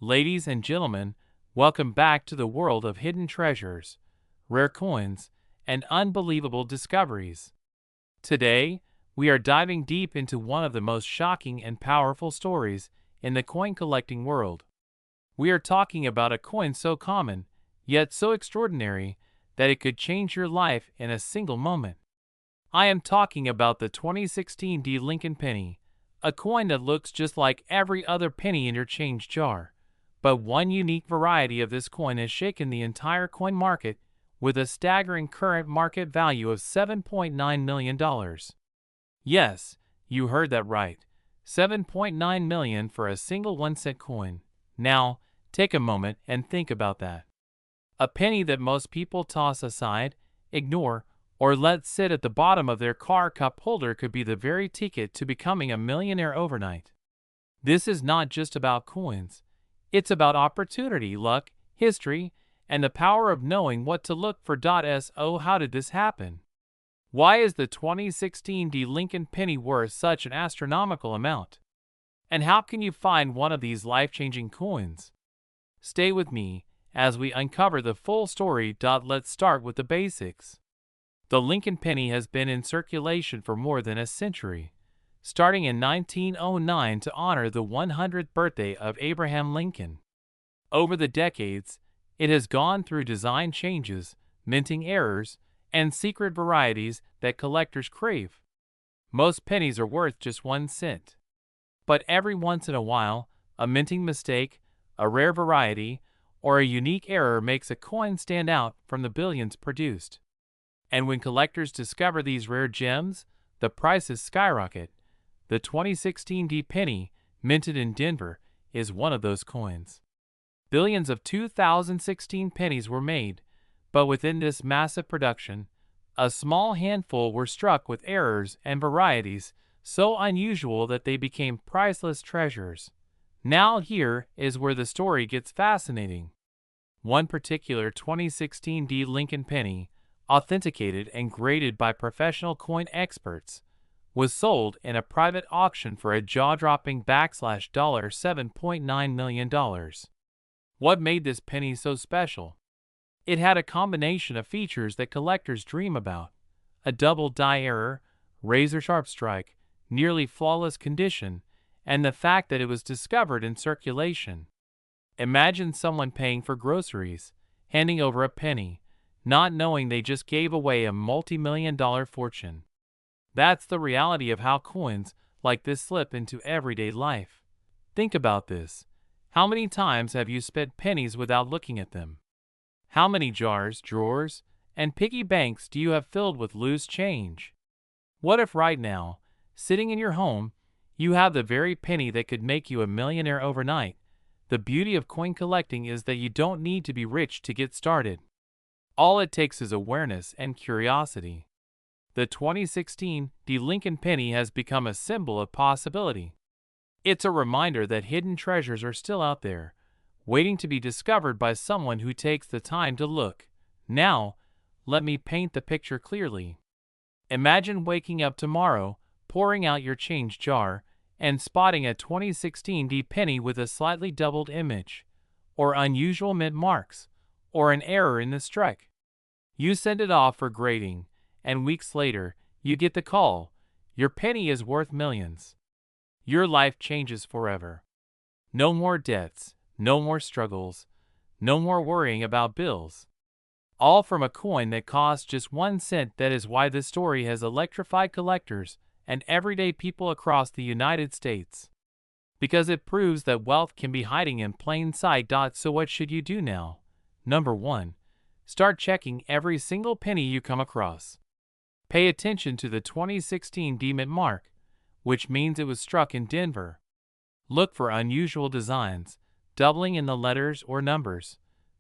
Ladies and gentlemen, welcome back to the world of hidden treasures, rare coins, and unbelievable discoveries. Today, we are diving deep into one of the most shocking and powerful stories in the coin collecting world. We are talking about a coin so common, yet so extraordinary, that it could change your life in a single moment. I am talking about the 2016 D Lincoln penny, a coin that looks just like every other penny in your change jar. But one unique variety of this coin has shaken the entire coin market with a staggering current market value of $7.9 million. Yes, you heard that right. $7.9 million for a single 1-cent coin. Now, take a moment and think about that. A penny that most people toss aside, ignore, or let sit at the bottom of their car cup holder could be the very ticket to becoming a millionaire overnight. This is not just about coins. It's about opportunity, luck, history, and the power of knowing what to look for. So how did this happen? Why is the 2016 D Lincoln penny worth such an astronomical amount? And how can you find one of these life-changing coins? Stay with me as we uncover the full story. Let's start with the basics. The Lincoln penny has been in circulation for more than a century, starting in 1909 to honor the 100th birthday of Abraham Lincoln. Over the decades, it has gone through design changes, minting errors, and secret varieties that collectors crave. Most pennies are worth just 1 cent. But every once in a while, a minting mistake, a rare variety, or a unique error makes a coin stand out from the billions produced. And when collectors discover these rare gems, the prices skyrocket. The 2016 D penny, minted in Denver, is one of those coins. Billions of 2016 pennies were made, but within this massive production, a small handful were struck with errors and varieties so unusual that they became priceless treasures. Now here is where the story gets fascinating. One particular 2016 D Lincoln penny, authenticated and graded by professional coin experts, was sold in a private auction for a jaw-dropping $7.9 million. What made this penny so special? It had a combination of features that collectors dream about: a double die error, razor-sharp strike, nearly flawless condition, and the fact that it was discovered in circulation. Imagine someone paying for groceries, handing over a penny, not knowing they just gave away a multi-million-dollar fortune. That's the reality of how coins like this slip into everyday life. Think about this. How many times have you spent pennies without looking at them? How many jars, drawers, and piggy banks do you have filled with loose change? What if right now, sitting in your home, you have the very penny that could make you a millionaire overnight? The beauty of coin collecting is that you don't need to be rich to get started. All it takes is awareness and curiosity. The 2016 D Lincoln penny has become a symbol of possibility. It's a reminder that hidden treasures are still out there, waiting to be discovered by someone who takes the time to look. Now, let me paint the picture clearly. Imagine waking up tomorrow, pouring out your change jar, and spotting a 2016 D penny with a slightly doubled image, or unusual mint marks, or an error in the strike. You send it off for grading, and weeks later, you get the call: your penny is worth millions. Your life changes forever. No more debts, no more struggles, no more worrying about bills. All from a coin that cost just 1 cent. That is why this story has electrified collectors and everyday people across the United States. Because it proves that wealth can be hiding in plain sight. So what should you do now? Number 1. Start checking every single penny you come across. Pay attention to the 2016 D mint mark, which means it was struck in Denver. Look for unusual designs, doubling in the letters or numbers,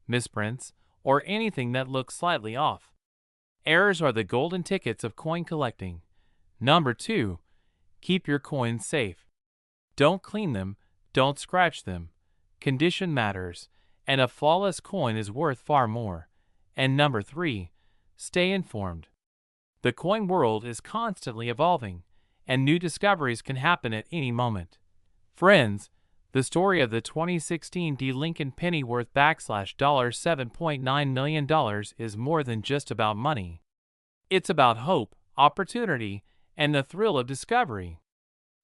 misprints, or anything that looks slightly off. Errors are the golden tickets of coin collecting. Number 2. Keep your coins safe. Don't clean them, don't scratch them. Condition matters, and a flawless coin is worth far more. And number 3. Stay informed. The coin world is constantly evolving, and new discoveries can happen at any moment. Friends, The story of the 2016 D. Lincoln penny worth $7.9 million is more than just about money. It's about hope, opportunity, and the thrill of discovery.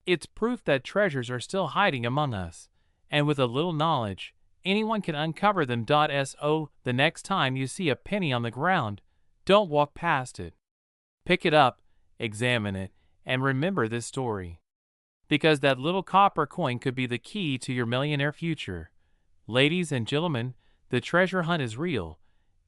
It's proof that treasures are still hiding among us, and with a little knowledge, anyone can uncover them. So, the next time you see a penny on the ground, don't walk past it. Pick it up, examine it, and remember this story. Because that little copper coin could be the key to your millionaire future. Ladies and gentlemen, the treasure hunt is real,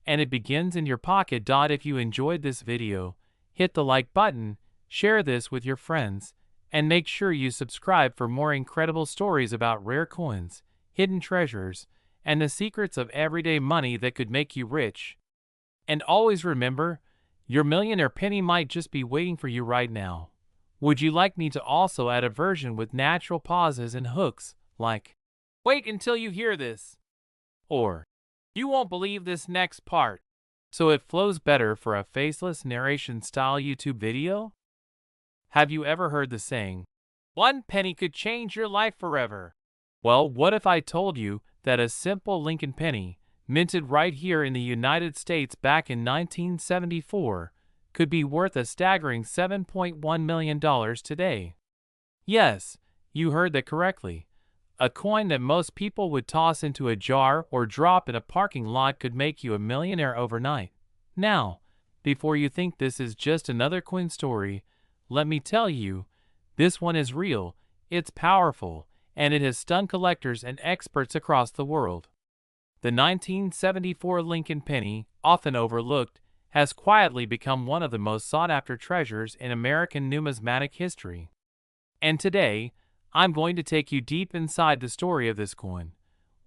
and it begins in your pocket. If you enjoyed this video, hit the like button, share this with your friends, and make sure you subscribe for more incredible stories about rare coins, hidden treasures, and the secrets of everyday money that could make you rich. And always remember, your millionaire penny might just be waiting for you right now. Would you like me to also add a version with natural pauses and hooks, like, "Wait until you hear this," or "You won't believe this next part," so it flows better for a faceless narration style YouTube video? Have you ever heard the saying, "One penny could change your life forever"? Well, what if I told you that a simple Lincoln penny, minted right here in the United States back in 1974, could be worth a staggering $7.1 million today? Yes, you heard that correctly. A coin that most people would toss into a jar or drop in a parking lot could make you a millionaire overnight. Now, before you think this is just another coin story, let me tell you, this one is real, it's powerful, and it has stunned collectors and experts across the world. The 1974 Lincoln penny, often overlooked, has quietly become one of the most sought-after treasures in American numismatic history. And today, I'm going to take you deep inside the story of this coin,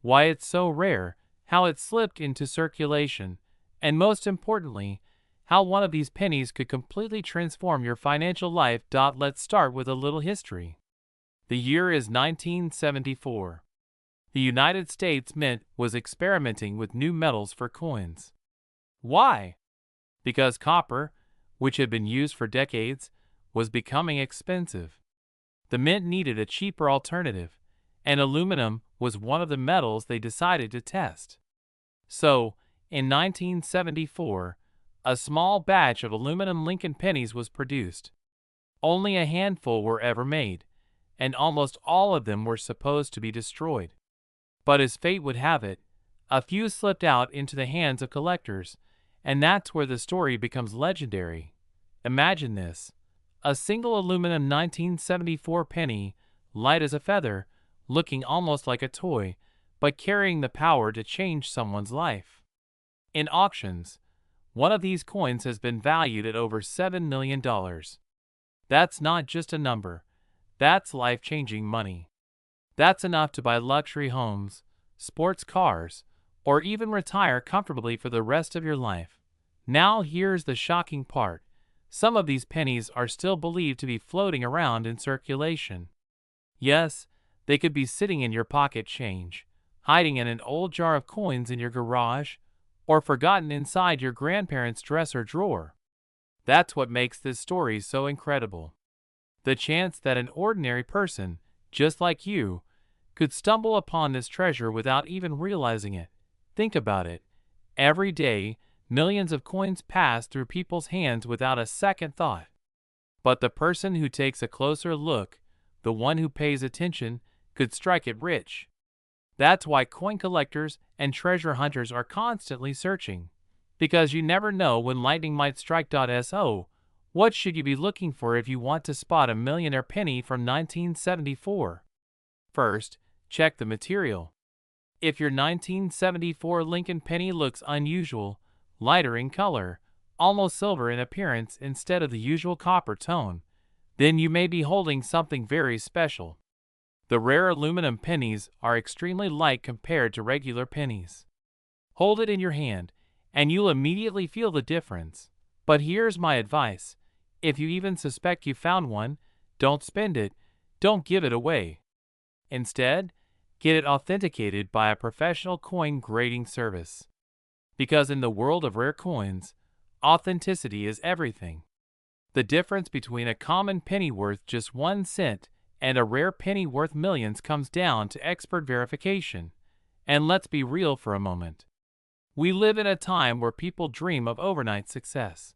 why it's so rare, how it slipped into circulation, and most importantly, how one of these pennies could completely transform your financial life. Let's start with a little history. The year is 1974. The United States Mint was experimenting with new metals for coins. Why? Because copper, which had been used for decades, was becoming expensive. The mint needed a cheaper alternative, and aluminum was one of the metals they decided to test. So, in 1974, a small batch of aluminum Lincoln pennies was produced. Only a handful were ever made, and almost all of them were supposed to be destroyed. But as fate would have it, a few slipped out into the hands of collectors, and that's where the story becomes legendary. Imagine this: a single aluminum 1974 penny, light as a feather, looking almost like a toy, but carrying the power to change someone's life. In auctions, one of these coins has been valued at over $7 million. That's not just a number, that's life-changing money. That's enough to buy luxury homes, sports cars, or even retire comfortably for the rest of your life. Now here's the shocking part. Some of these pennies are still believed to be floating around in circulation. Yes, they could be sitting in your pocket change, hiding in an old jar of coins in your garage, or forgotten inside your grandparents' dresser drawer. That's what makes this story so incredible. The chance that an ordinary person, just like you, could stumble upon this treasure without even realizing it. Think about it. Every day, millions of coins pass through people's hands without a second thought. But the person who takes a closer look, the one who pays attention, could strike it rich. That's why coin collectors and treasure hunters are constantly searching. Because you never know when lightning might strike. So, what should you be looking for if you want to spot a millionaire penny from 1974? First, check the material. If your 1974 Lincoln penny looks unusual, lighter in color, almost silver in appearance instead of the usual copper tone, then you may be holding something very special. The rare aluminum pennies are extremely light compared to regular pennies. Hold it in your hand, and you'll immediately feel the difference. But here's my advice. If you even suspect you found one, don't spend it, don't give it away. Instead, get it authenticated by a professional coin grading service. Because in the world of rare coins, authenticity is everything. The difference between a common penny worth just 1 cent and a rare penny worth millions comes down to expert verification. And let's be real for a moment. We live in a time where people dream of overnight success.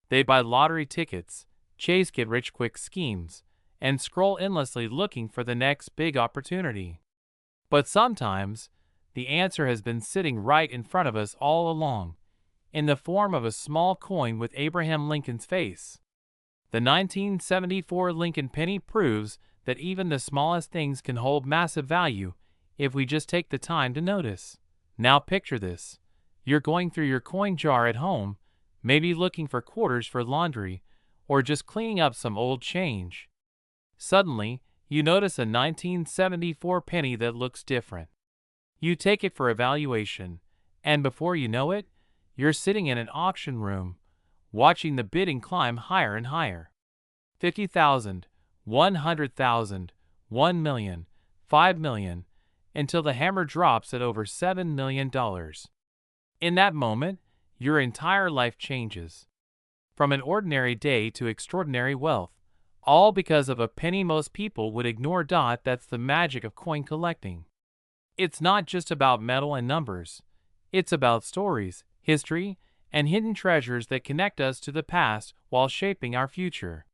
They buy lottery tickets, chase get-rich-quick schemes, and scroll endlessly looking for the next big opportunity. But sometimes, the answer has been sitting right in front of us all along, in the form of a small coin with Abraham Lincoln's face. The 1974 Lincoln penny proves that even the smallest things can hold massive value if we just take the time to notice. Now picture this. You're going through your coin jar at home, maybe looking for quarters for laundry, or just cleaning up some old change. Suddenly, you notice a 1974 penny that looks different. You take it for evaluation, and before you know it, you're sitting in an auction room, watching the bidding climb higher and higher. 50,000, 100,000, 1 million, 5 million, until the hammer drops at over $7 million. In that moment, your entire life changes. From an ordinary day to extraordinary wealth, all because of a penny most people would ignore. That's the magic of coin collecting. It's not just about metal and numbers. It's about stories, history, and hidden treasures that connect us to the past while shaping our future.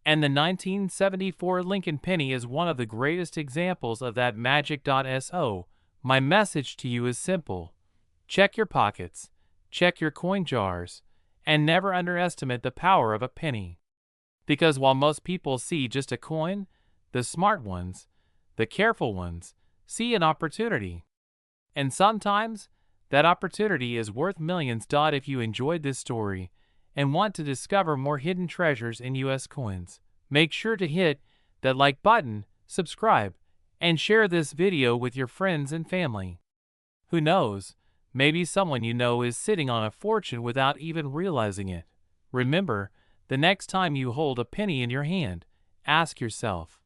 And the 1974 Lincoln penny is one of the greatest examples of that magic. So, my message to you is simple. Check your pockets, check your coin jars, and never underestimate the power of a penny. Because while most people see just a coin, the smart ones, the careful ones, see an opportunity. And sometimes, that opportunity is worth millions. If you enjoyed this story and want to discover more hidden treasures in US coins, make sure to hit that like button, subscribe, and share this video with your friends and family. Who knows, maybe someone you know is sitting on a fortune without even realizing it. Remember, the next time you hold a penny in your hand, ask yourself,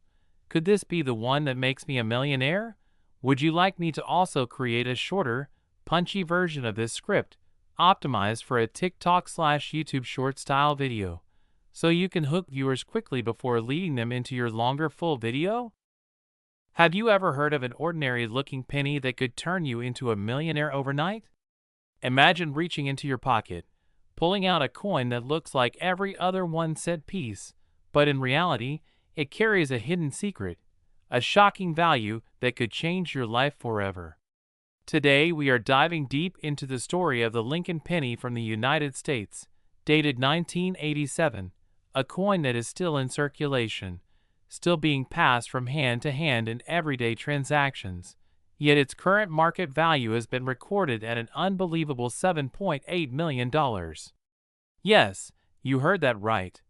could this be the one that makes me a millionaire? Would you like me to also create a shorter, punchy version of this script, optimized for a TikTok/YouTube short style video, so you can hook viewers quickly before leading them into your longer full video? Have you ever heard of an ordinary looking penny that could turn you into a millionaire overnight? Imagine reaching into your pocket, pulling out a coin that looks like every other 1-cent piece, but in reality, it carries a hidden secret, a shocking value that could change your life forever. Today, we are diving deep into the story of the Lincoln penny from the United States, dated 1987, a coin that is still in circulation, still being passed from hand to hand in everyday transactions, yet its current market value has been recorded at an unbelievable $7.8 million. Yes, you heard that right.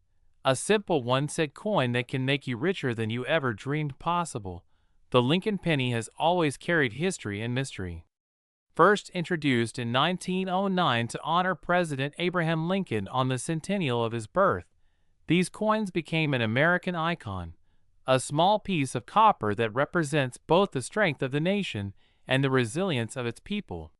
A simple 1-cent coin that can make you richer than you ever dreamed possible. The Lincoln penny has always carried history and mystery. First introduced in 1909 to honor President Abraham Lincoln on the centennial of his birth, these coins became an American icon, a small piece of copper that represents both the strength of the nation and the resilience of its people.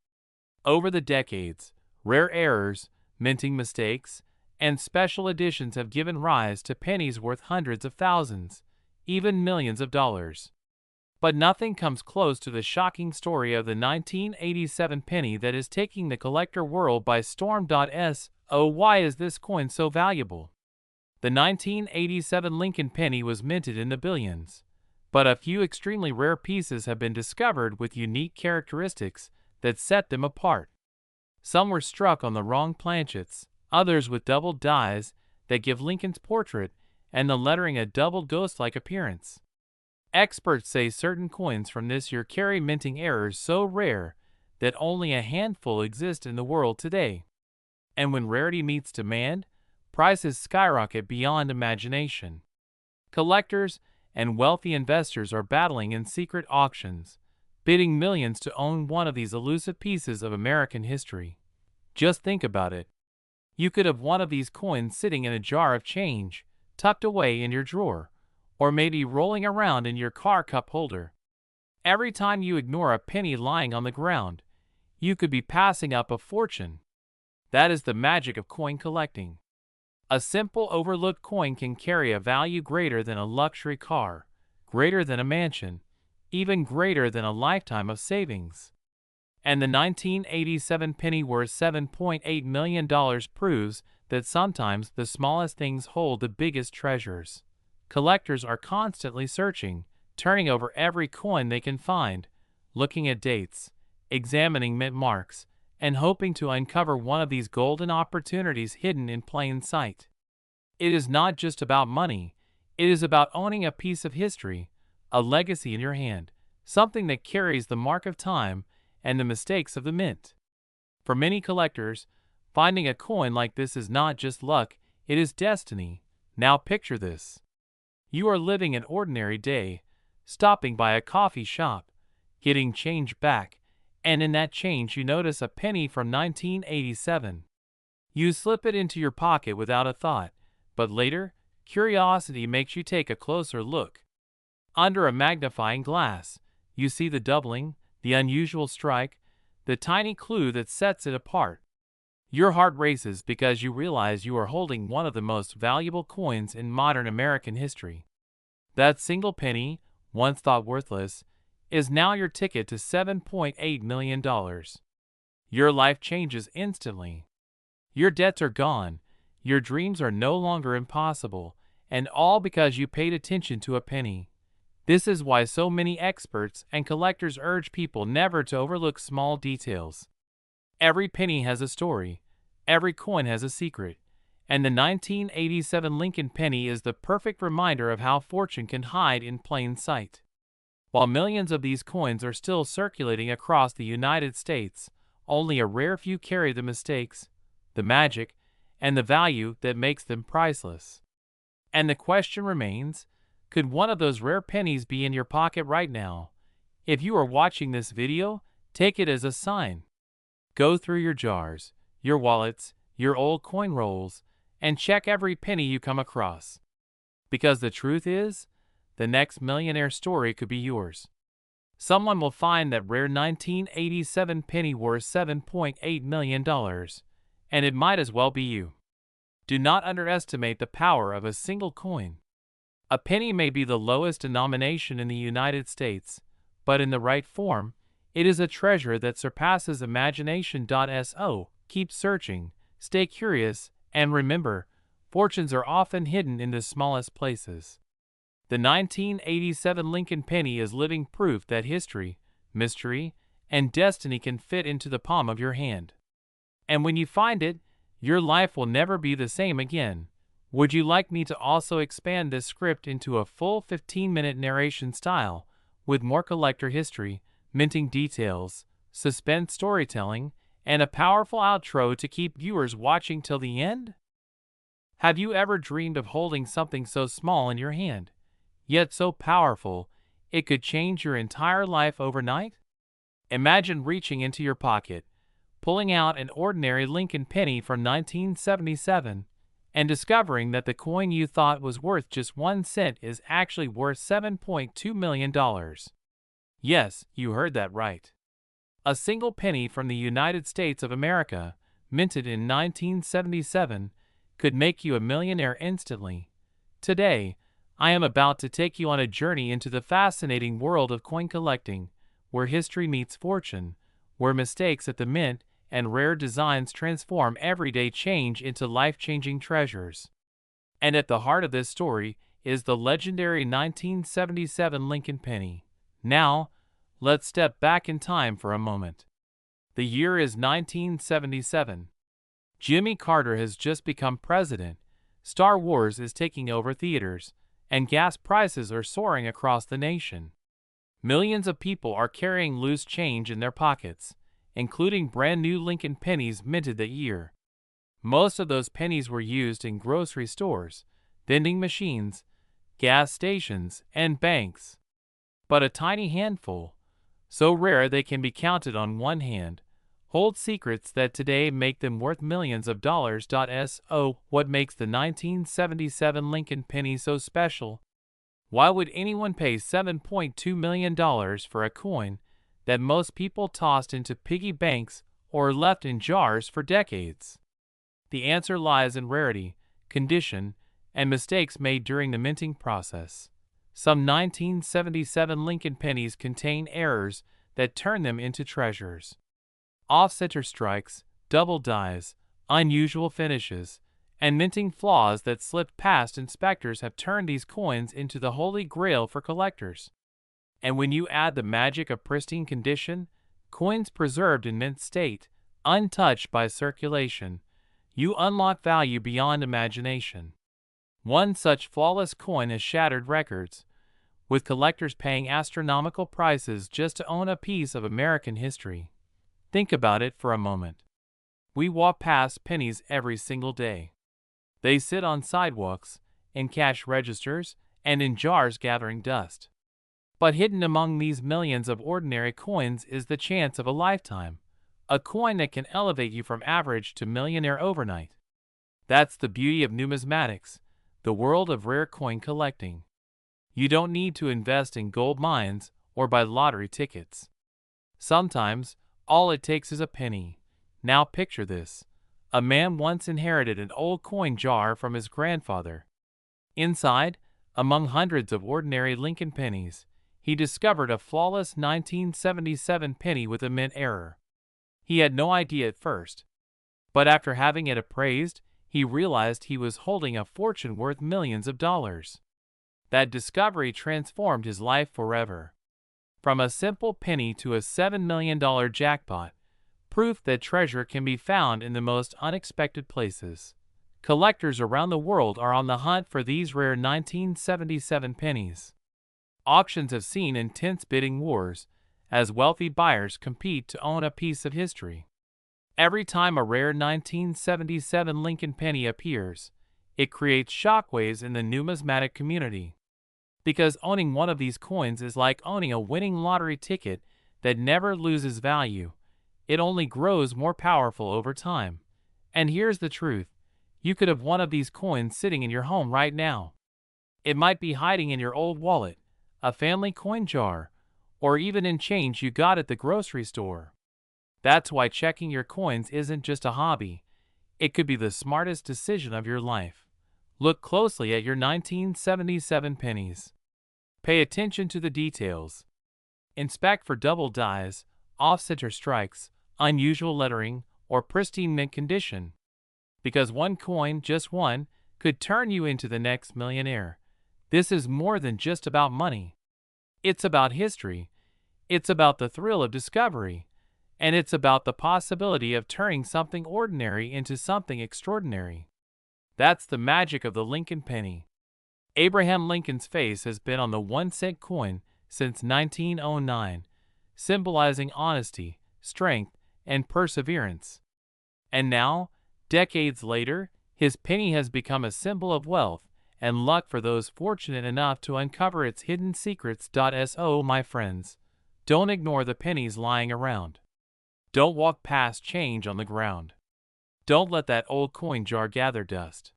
Over the decades, rare errors, minting mistakes, and special editions have given rise to pennies worth hundreds of thousands, even millions of dollars. But nothing comes close to the shocking story of the 1987 penny that is taking the collector world by storm. So why is this coin so valuable? The 1987 Lincoln penny was minted in the billions, but a few extremely rare pieces have been discovered with unique characteristics that set them apart. Some were struck on the wrong planchets, others with doubled dies that give Lincoln's portrait and the lettering a double ghost-like appearance. Experts say certain coins from this year carry minting errors so rare that only a handful exist in the world today. And when rarity meets demand, prices skyrocket beyond imagination. Collectors and wealthy investors are battling in secret auctions, bidding millions to own one of these elusive pieces of American history. Just think about it. You could have one of these coins sitting in a jar of change, tucked away in your drawer, or maybe rolling around in your car cup holder. Every time you ignore a penny lying on the ground, you could be passing up a fortune. That is the magic of coin collecting. A simple overlooked coin can carry a value greater than a luxury car, greater than a mansion, even greater than a lifetime of savings. And the 1987 penny worth $7.8 million proves that sometimes the smallest things hold the biggest treasures. Collectors are constantly searching, turning over every coin they can find, looking at dates, examining mint marks, and hoping to uncover one of these golden opportunities hidden in plain sight. It is not just about money, it is about owning a piece of history, a legacy in your hand, something that carries the mark of time and the mistakes of the mint. For many collectors, finding a coin like this is not just luck, it is destiny. Now picture this. You are living an ordinary day, stopping by a coffee shop, getting change back, and in that change you notice a penny from 1987. You slip it into your pocket without a thought, but later, curiosity makes you take a closer look. Under a magnifying glass, you see the doubling, the unusual strike, the tiny clue that sets it apart. Your heart races because you realize you are holding one of the most valuable coins in modern American history. That single penny, once thought worthless, is now your ticket to $7.8 million. Your life changes instantly. Your debts are gone, your dreams are no longer impossible, and all because you paid attention to a penny. This is why so many experts and collectors urge people never to overlook small details. Every penny has a story, every coin has a secret, and the 1987 Lincoln penny is the perfect reminder of how fortune can hide in plain sight. While millions of these coins are still circulating across the United States, only a rare few carry the mistakes, the magic, and the value that makes them priceless. And the question remains, could one of those rare pennies be in your pocket right now? If you are watching this video, take it as a sign. Go through your jars, your wallets, your old coin rolls, and check every penny you come across. Because the truth is, the next millionaire story could be yours. Someone will find that rare 1987 penny worth $7.8 million, and it might as well be you. Do not underestimate the power of a single coin. A penny may be the lowest denomination in the United States, but in the right form, it is a treasure that surpasses imagination. So, keep searching, stay curious, and remember, fortunes are often hidden in the smallest places. The 1987 Lincoln penny is living proof that history, mystery, and destiny can fit into the palm of your hand. And when you find it, your life will never be the same again. Would you like me to also expand this script into a full 15-minute narration style, with more collector history, minting details, suspense storytelling, and a powerful outro to keep viewers watching till the end? Have you ever dreamed of holding something so small in your hand, yet so powerful it could change your entire life overnight? Imagine reaching into your pocket, pulling out an ordinary Lincoln penny from 1977, and discovering that the coin you thought was worth just 1 cent is actually worth $7.2 million. Yes, you heard that right. A single penny from the United States of America, minted in 1977, could make you a millionaire instantly. Today, I am about to take you on a journey into the fascinating world of coin collecting, where history meets fortune, where mistakes at the mint and rare designs transform everyday change into life-changing treasures. And at the heart of this story is the legendary 1977 Lincoln penny. Now, let's step back in time for a moment. The year is 1977. Jimmy Carter has just become president, Star Wars is taking over theaters, and gas prices are soaring across the nation. Millions of people are carrying loose change in their pockets, including brand new Lincoln pennies minted that year. Most of those pennies were used in grocery stores, vending machines, gas stations, and banks. But a tiny handful, so rare they can be counted on one hand, hold secrets that today make them worth millions of dollars. So, what makes the 1977 Lincoln penny so special? Why would anyone pay $7.2 million for a coin that most people tossed into piggy banks or left in jars for decades? The answer lies in rarity, condition, and mistakes made during the minting process. Some 1977 Lincoln pennies contain errors that turn them into treasures. Off-center strikes, double dies, unusual finishes, and minting flaws that slipped past inspectors have turned these coins into the holy grail for collectors. And when you add the magic of pristine condition, coins preserved in mint state, untouched by circulation, you unlock value beyond imagination. One such flawless coin has shattered records, with collectors paying astronomical prices just to own a piece of American history. Think about it for a moment. We walk past pennies every single day. They sit on sidewalks, in cash registers, and in jars gathering dust. But hidden among these millions of ordinary coins is the chance of a lifetime, a coin that can elevate you from average to millionaire overnight. That's the beauty of numismatics, the world of rare coin collecting. You don't need to invest in gold mines or buy lottery tickets. Sometimes, all it takes is a penny. Now picture this. A man once inherited an old coin jar from his grandfather. Inside, among hundreds of ordinary Lincoln pennies, he discovered a flawless 1977 penny with a mint error. He had no idea at first, but after having it appraised, he realized he was holding a fortune worth millions of dollars. That discovery transformed his life forever. From a simple penny to a $7 million jackpot, proof that treasure can be found in the most unexpected places. Collectors around the world are on the hunt for these rare 1977 pennies. Auctions have seen intense bidding wars, as wealthy buyers compete to own a piece of history. Every time a rare 1977 Lincoln penny appears, it creates shockwaves in the numismatic community. Because owning one of these coins is like owning a winning lottery ticket that never loses value. It only grows more powerful over time. And here's the truth. You could have one of these coins sitting in your home right now. It might be hiding in your old wallet, a family coin jar, or even in change you got at the grocery store. That's why checking your coins isn't just a hobby. It could be the smartest decision of your life. Look closely at your 1977 pennies. Pay attention to the details. Inspect for double dies, off-center strikes, unusual lettering, or pristine mint condition. Because one coin, just one, could turn you into the next millionaire. This is more than just about money. It's about history. It's about the thrill of discovery. And it's about the possibility of turning something ordinary into something extraordinary. That's the magic of the Lincoln penny. Abraham Lincoln's face has been on the 1-cent coin since 1909, symbolizing honesty, strength, and perseverance. And now, decades later, his penny has become a symbol of wealth and luck for those fortunate enough to uncover its hidden secrets. So, my friends, don't ignore the pennies lying around. Don't walk past change on the ground. Don't let that old coin jar gather dust.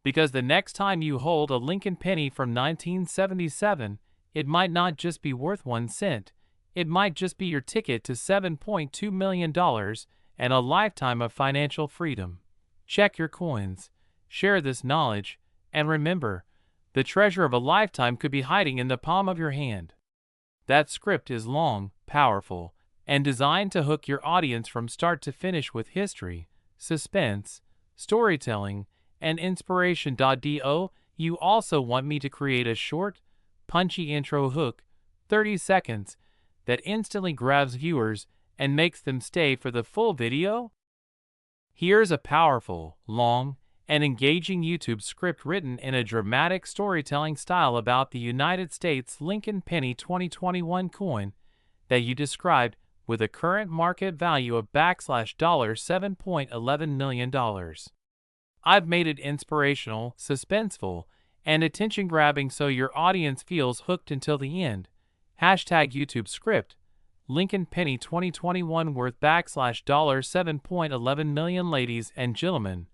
Because the next time you hold a Lincoln penny from 1977, it might not just be worth 1 cent, it might just be your ticket to $7.2 million and a lifetime of financial freedom. Check your coins, share this knowledge, and remember, the treasure of a lifetime could be hiding in the palm of your hand. That script is long, powerful, and designed to hook your audience from start to finish with history, suspense, storytelling, and inspiration. Do you also want me to create a short, punchy intro hook, 30 seconds, that instantly grabs viewers and makes them stay for the full video? Here's a powerful, long, and engaging YouTube script written in a dramatic storytelling style about the United States Lincoln Penny 2021 coin that you described with a current market value of $7.11 million. I've made it inspirational, suspenseful, and attention-grabbing so your audience feels hooked until the end. Hashtag YouTube script, Lincoln Penny 2021 worth $7.11 million. Ladies and gentlemen,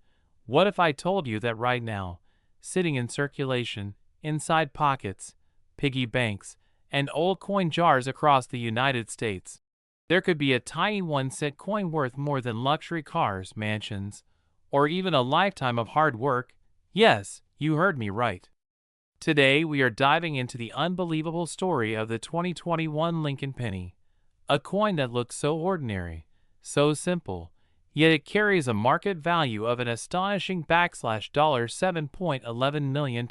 what if I told you that right now, sitting in circulation, inside pockets, piggy banks, and old coin jars across the United States, there could be a tiny 1-cent coin worth more than luxury cars, mansions, or even a lifetime of hard work? Yes, you heard me right. Today, we are diving into the unbelievable story of the 2021 Lincoln penny, a coin that looks so ordinary, so simple, yet it carries a market value of an astonishing $7.11 million.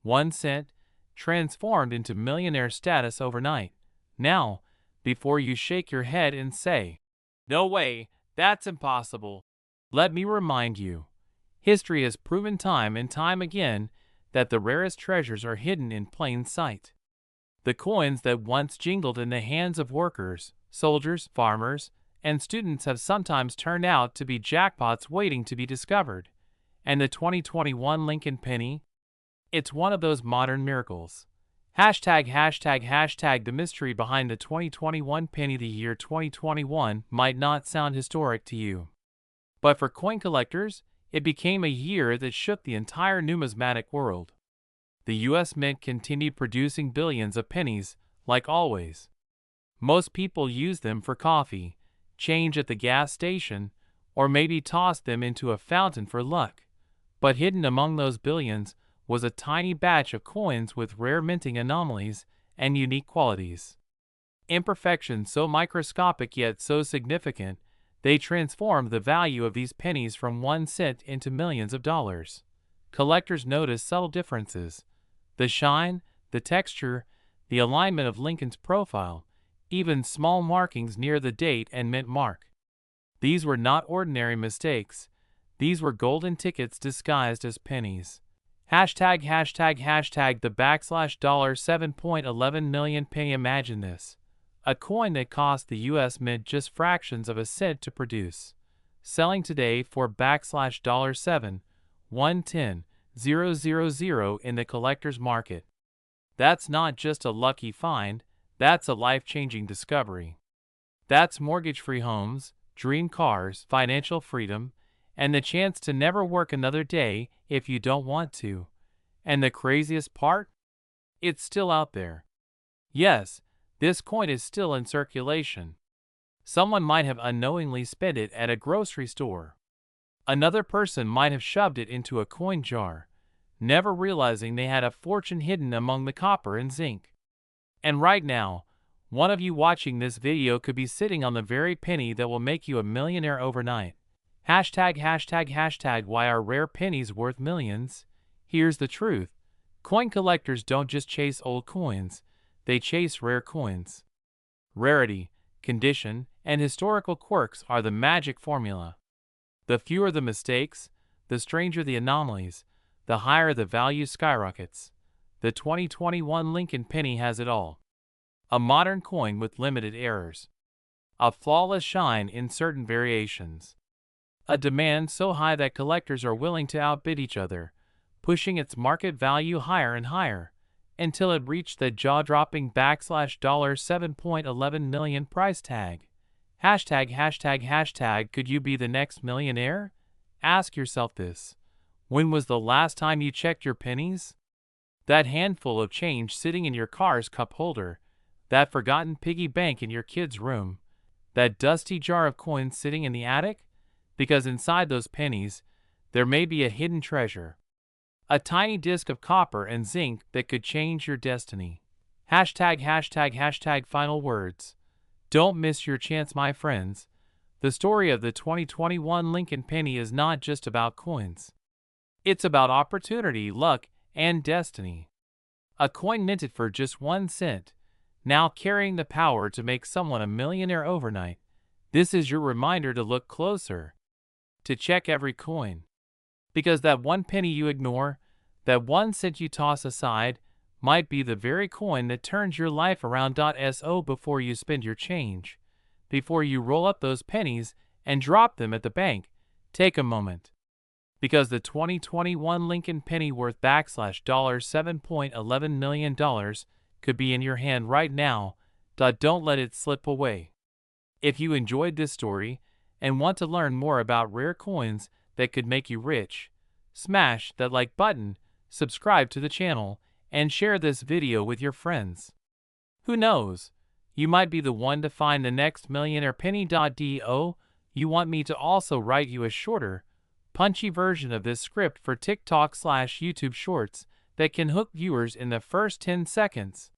1 cent, transformed into millionaire status overnight. Now, before you shake your head and say, "No way, that's impossible," let me remind you, history has proven time and time again that the rarest treasures are hidden in plain sight. The coins that once jingled in the hands of workers, soldiers, farmers, and students have sometimes turned out to be jackpots waiting to be discovered. And the 2021 Lincoln penny? It's one of those modern miracles. ####. The mystery behind the 2021 penny. The year 2021 might not sound historic to you, but for coin collectors, it became a year that shook the entire numismatic world. The U.S. Mint continued producing billions of pennies, like always. Most people used them for coffee, change at the gas station, or maybe tossed them into a fountain for luck. But hidden among those billions was a tiny batch of coins with rare minting anomalies and unique qualities. Imperfections so microscopic yet so significant, they transformed the value of these pennies from 1 cent into millions of dollars. Collectors noticed subtle differences: the shine, the texture, the alignment of Lincoln's profile, even small markings near the date and mint mark. These were not ordinary mistakes. These were golden tickets disguised as pennies. #### The $7.11 million penny. Imagine this. A coin that cost the U.S. Mint just fractions of a cent to produce, selling today for $7.110,000 in the collector's market. That's not just a lucky find, that's a life-changing discovery. That's mortgage-free homes, dream cars, financial freedom, and the chance to never work another day if you don't want to. And the craziest part? It's still out there. Yes, this coin is still in circulation. Someone might have unknowingly spent it at a grocery store. Another person might have shoved it into a coin jar, never realizing they had a fortune hidden among the copper and zinc. And right now, one of you watching this video could be sitting on the very penny that will make you a millionaire overnight. ###. Why are rare pennies worth millions? Here's the truth. Coin collectors don't just chase old coins, they chase rare coins. Rarity, condition, and historical quirks are the magic formula. The fewer the mistakes, the stranger the anomalies, the higher the value skyrockets. The 2021 Lincoln penny has it all. A modern coin with limited errors. A flawless shine in certain variations. A demand so high that collectors are willing to outbid each other, pushing its market value higher and higher, until it reached the jaw-dropping $7.11 million price tag. ###. Could you be the next millionaire? Ask yourself this. When was the last time you checked your pennies? That handful of change sitting in your car's cup holder, that forgotten piggy bank in your kid's room, that dusty jar of coins sitting in the attic? Because inside those pennies, there may be a hidden treasure. A tiny disc of copper and zinc that could change your destiny. ###. Final words. Don't miss your chance, my friends. The story of the 2021 Lincoln penny is not just about coins. It's about opportunity, luck, and destiny. A coin minted for just 1 cent, now carrying the power to make someone a millionaire overnight. This is your reminder to look closer, to check every coin. Because that 1 penny you ignore, that 1 cent you toss aside, might be the very coin that turns your life around. So before you spend your change, before you roll up those pennies and drop them at the bank, take a moment. Because the 2021 Lincoln penny worth $7.11 million could be in your hand right now. Don't let it slip away. If you enjoyed this story and want to learn more about rare coins that could make you rich, smash that like button, subscribe to the channel, and share this video with your friends. Who knows? You might be the one to find the next millionaire penny. Do you want me to also write you a shorter, punchy version of this script for TikTok/YouTube Shorts that can hook viewers in the first 10 seconds.